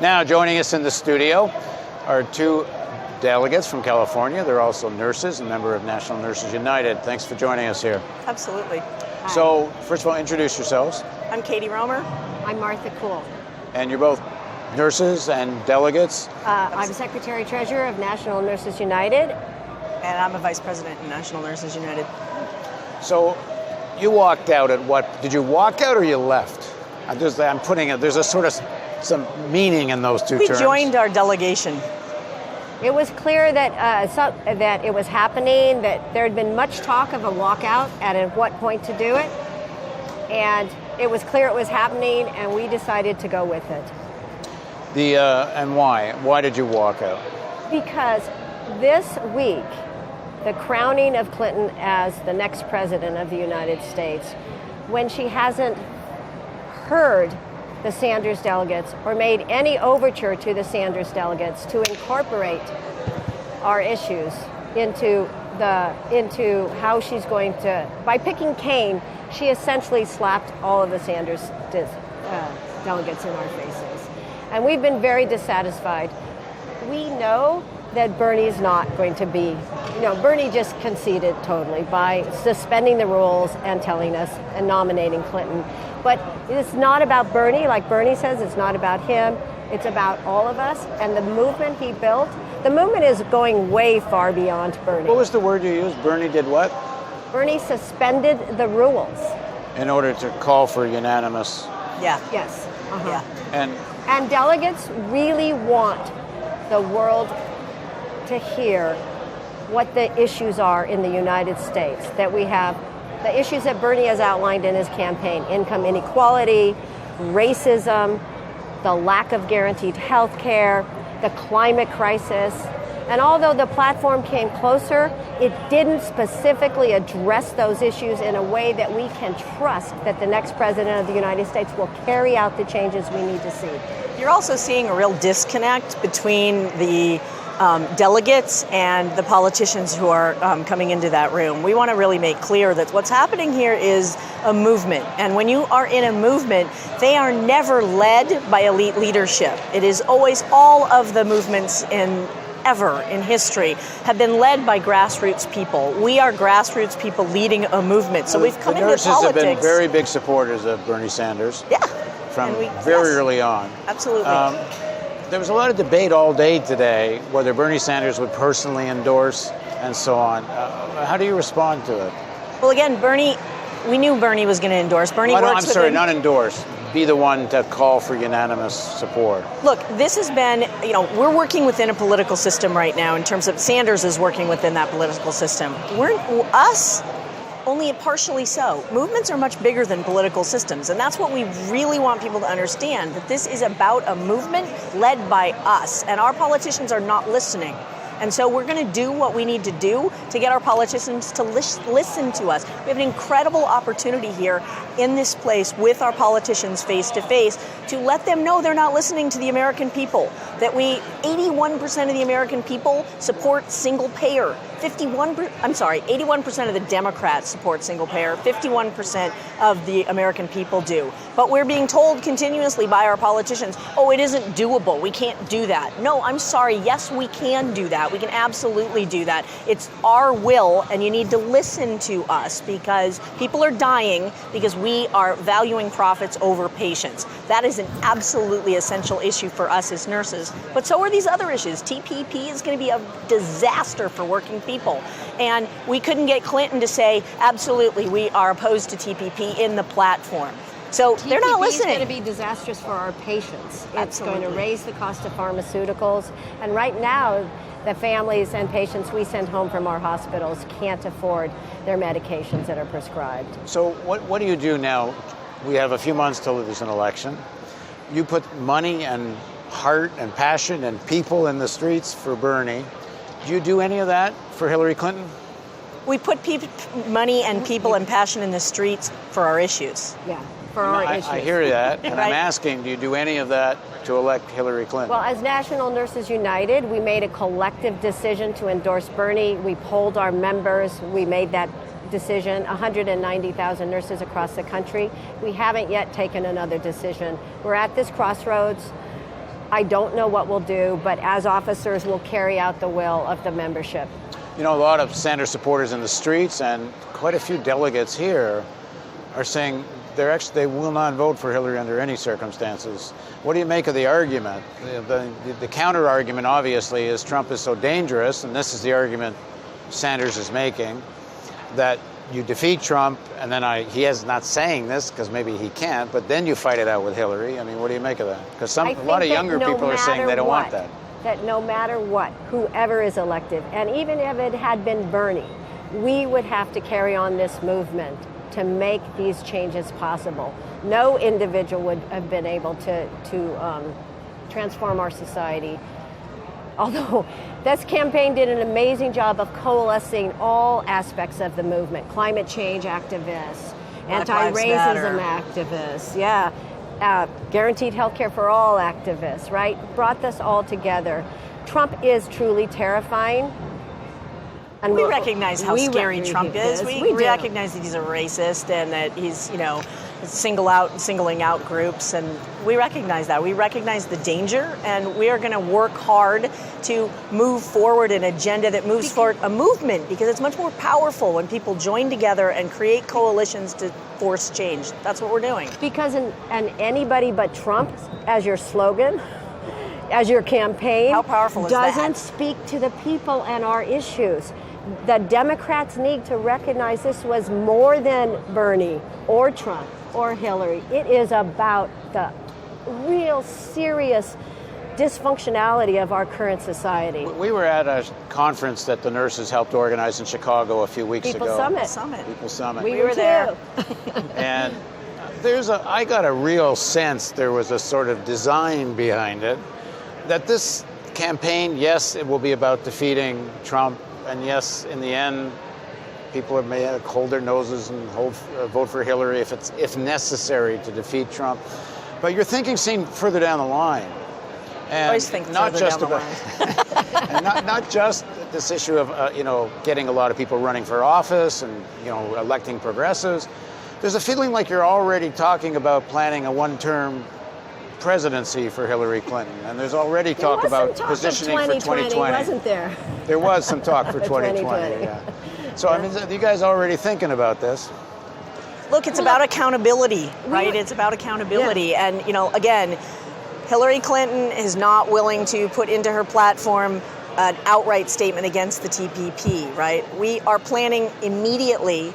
Now, joining us in the studio are two delegates from California. They're also nurses, a member of National Nurses United. Thanks for joining us here. Absolutely. Hi. So, first of all, introduce yourselves. I'm Katie Romer. I'm Martha Kuhl. And you're both nurses and delegates. I'm Secretary Treasurer of National Nurses United. And I'm a Vice President in National Nurses United. So, you walked out at what? Did you walk out or you left? There's a sort of some meaning in those two terms. We joined our delegation. It was clear that that it was happening, that there had been much talk of a walkout and at what point to do it. And it was clear it was happening, and we decided to go with it. And why? Why did you walk out? Because this week, the crowning of Clinton as the next president of the United States, when she hasn't heard the Sanders delegates or made any overture to the Sanders delegates to incorporate our issues into how she's going to, by picking Kaine, she essentially slapped all of the Sanders delegates in our faces. And we've been very dissatisfied. We know that Bernie's not going to be, Bernie just conceded totally by suspending the rules and telling us and nominating Clinton. But it's not about Bernie, like Bernie says, it's not about him, it's about all of us. And the movement he built, the movement is going way far beyond Bernie. What was the word you used? Bernie did what? Bernie suspended the rules. In order to call for unanimous. Yeah. Yes. Uh-huh. Yeah. And delegates really want the world to hear what the issues are in the United States, that we have the issues that Bernie has outlined in his campaign: income inequality, racism, the lack of guaranteed health care, the climate crisis. And although the platform came closer, it didn't specifically address those issues in a way that we can trust that the next president of the United States will carry out the changes we need to see. You're also seeing a real disconnect between the delegates and the politicians who are coming into that room. We want to really make clear that what's happening here is a movement. And when you are in a movement, they are never led by elite leadership. It is always, all of the movements ever in history have been led by grassroots people. We are grassroots people leading a movement. So we've come into politics. The nurses have been very big supporters of Bernie Sanders. Yeah. From very early on. Absolutely. There was a lot of debate all day today whether Bernie Sanders would personally endorse and so on. How do you respond to it? Well, again, we knew Bernie was going to endorse. Not endorse. Be the one to call for unanimous support. Look, this has been, we're working within a political system right now in terms of Sanders is working within that political system. Only partially so. Movements are much bigger than political systems, and that's what we really want people to understand, that this is about a movement led by us, and our politicians are not listening. And so we're going to do what we need to do to get our politicians to listen to us. We have an incredible opportunity here in this place with our politicians face to face to let them know they're not listening to the American people, that 81% of the American people support single payer. 81% of the Democrats support single payer, 51% of the American people do. But we're being told continuously by our politicians, it isn't doable, we can't do that. No, I'm sorry, yes, we can do that. We can absolutely do that. It's our will, and you need to listen to us because people are dying because we are valuing profits over patients. That is an absolutely essential issue for us as nurses. But so are these other issues. TPP is going to be a disaster for working people. And we couldn't get Clinton to say, absolutely, we are opposed to TPP in the platform. So they're not listening. TPP is going to be disastrous for our patients. It's Absolutely. going to raise the cost of pharmaceuticals. And right now, the families and patients we send home from our hospitals can't afford their medications that are prescribed. So what do you do now? We have a few months till there's an election. You put money and heart and passion and people in the streets for Bernie. Do you do any of that for Hillary Clinton? We put money and people and passion in the streets for our issues. Yeah, for our issues. I hear that, and Right. I'm asking, do you do any of that to elect Hillary Clinton? Well, as National Nurses United, we made a collective decision to endorse Bernie. We polled our members. We made that decision, 190,000 nurses across the country. We haven't yet taken another decision. We're at this crossroads. I don't know what we'll do, but as officers, we'll carry out the will of the membership. You know, a lot of Sanders supporters in the streets and quite a few delegates here are saying they will not vote for Hillary under any circumstances. What do you make of the argument? The counter argument, obviously, is Trump is so dangerous, and this is the argument Sanders is making, that you defeat Trump, and then he is not saying this because maybe he can't, but then you fight it out with Hillary. I mean, what do you make of that? Because a lot of younger people are saying they don't want that. That no matter what, whoever is elected, and even if it had been Bernie, we would have to carry on this movement to make these changes possible. No individual would have been able to transform our society. Although this campaign did an amazing job of coalescing all aspects of the movement: climate change activists, anti-racism activists, guaranteed health care for all activists, right? Brought this all together. Trump is truly terrifying. And we recognize how scary Trump is. We recognize that he's a racist and that he's, singling out groups, and we recognize that. We recognize the danger, and we are going to work hard to move forward an agenda that moves forward a movement, because it's much more powerful when people join together and create coalitions to force change. That's what we're doing. Because anybody but Trump as your slogan, as your campaign, how powerful is that? Doesn't speak to the people and our issues. The Democrats need to recognize this was more than Bernie or Trump or Hillary. It is about the real serious dysfunctionality of our current society. We were at a conference that the nurses helped organize in Chicago a few weeks ago. People Summit. We were there. And I got a real sense there was a sort of design behind it, that this campaign, yes, it will be about defeating Trump, and yes, in the end, people may hold their noses and vote for Hillary if necessary to defeat Trump. But you're thinking seen further down the line. And always think not just down the line. And not just this issue of getting a lot of people running for office and electing progressives. There's a feeling like you're already talking about planning a one-term presidency for Hillary Clinton, and there's already talk about positioning for 2020. Wasn't there? There was some talk for 2020. Yeah. So I mean, are you guys already thinking about this? Look, it's about accountability, right? It's about accountability, and again, Hillary Clinton is not willing to put into her platform an outright statement against the TPP, right? We are planning immediately,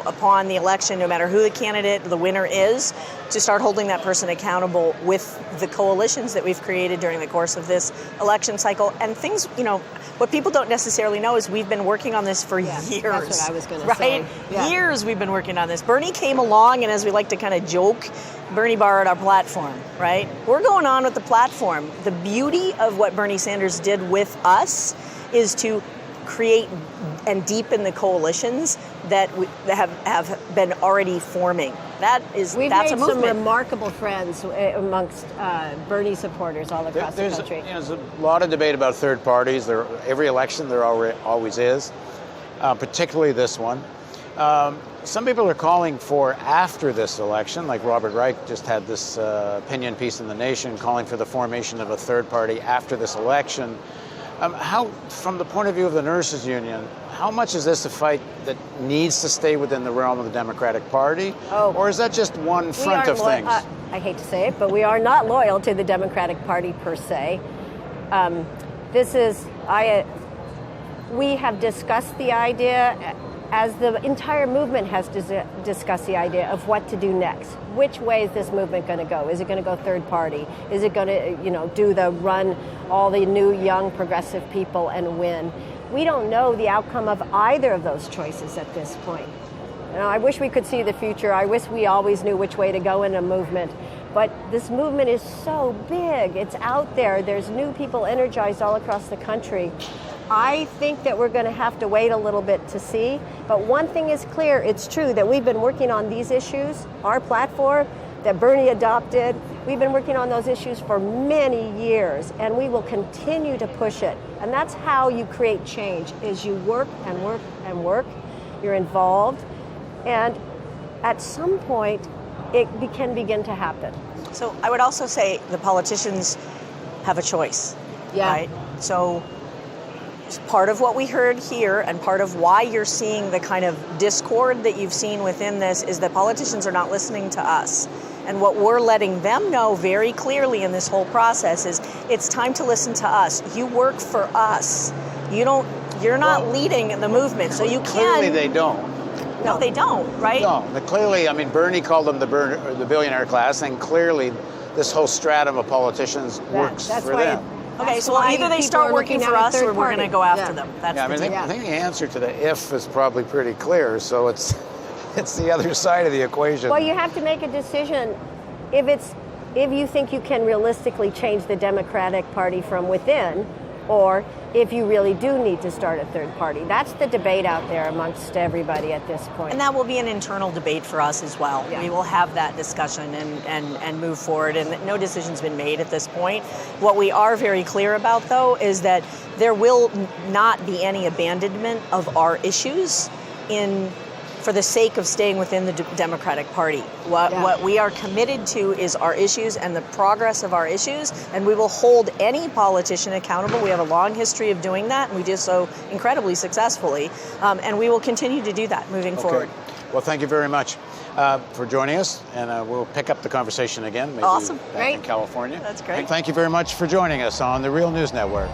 upon the election, no matter who the candidate, the winner is, to start holding that person accountable with the coalitions that we've created during the course of this election cycle. And things, what people don't necessarily know is we've been working on this for years. That's what I was going to say. Right? Yeah. Years we've been working on this. Bernie came along, and as we like to kind of joke, Bernie borrowed our platform, right? We're going on with the platform. The beauty of what Bernie Sanders did with us is to create and deepen the coalitions that have been already forming. That's a movement. We've made some remarkable friends amongst Bernie supporters all across the country. There's a lot of debate about third parties. Every election there always is, particularly this one. Some people are calling for, after this election, like Robert Reich just had this opinion piece in The Nation calling for the formation of a third party after this election. How, from the point of view of the nurses union, how much is this a fight that needs to stay within the realm of the Democratic Party? Or is that just one front of things? I hate to say it, but we are not loyal to the Democratic Party per se. We have discussed the idea, as the entire movement has discussed the idea of what to do next. Which way is this movement going to go? Is it going to go third party? Is it going to, do the run all the new young progressive people and win? We don't know the outcome of either of those choices at this point. I wish we could see the future. I wish we always knew which way to go in a movement. But this movement is so big. It's out there. There's new people energized all across the country. I think that we're going to have to wait a little bit to see. But one thing is clear. It's true that we've been working on these issues, our platform that Bernie adopted. We've been working on those issues for many years, and we will continue to push it. And that's how you create change, is you work and work and work. You're involved. And at some point, it can begin to happen. So I would also say the politicians have a choice. Yeah. Right? So part of what we heard here and part of why you're seeing the kind of discord that you've seen within this is that politicians are not listening to us. And what we're letting them know very clearly in this whole process is it's time to listen to us. You work for us. You're not leading the movement, so you can. Clearly they don't. No, they don't, right? No, clearly, I mean, Bernie called them the billionaire class, and clearly this whole stratum of politicians works that's for why them. Okay, so either they start working for us or we're going to go after them. That's Yeah, I mean, I think the answer to the if is probably pretty clear, so it's the other side of the equation. Well, you have to make a decision if you think you can realistically change the Democratic Party from within, or if you really do need to start a third party. That's the debate out there amongst everybody at this point. And that will be an internal debate for us as well. Yeah. We will have that discussion and move forward, and no decision's been made at this point. What we are very clear about, though, is that there will not be any abandonment of our issues for the sake of staying within the Democratic Party. What we are committed to is our issues and the progress of our issues, and we will hold any politician accountable. We have a long history of doing that, and we do so incredibly successfully, and we will continue to do that moving forward. Well, thank you very much for joining us, and we'll pick up the conversation again. Maybe Awesome. back Great. in California. That's great. And thank you very much for joining us on the Real News Network.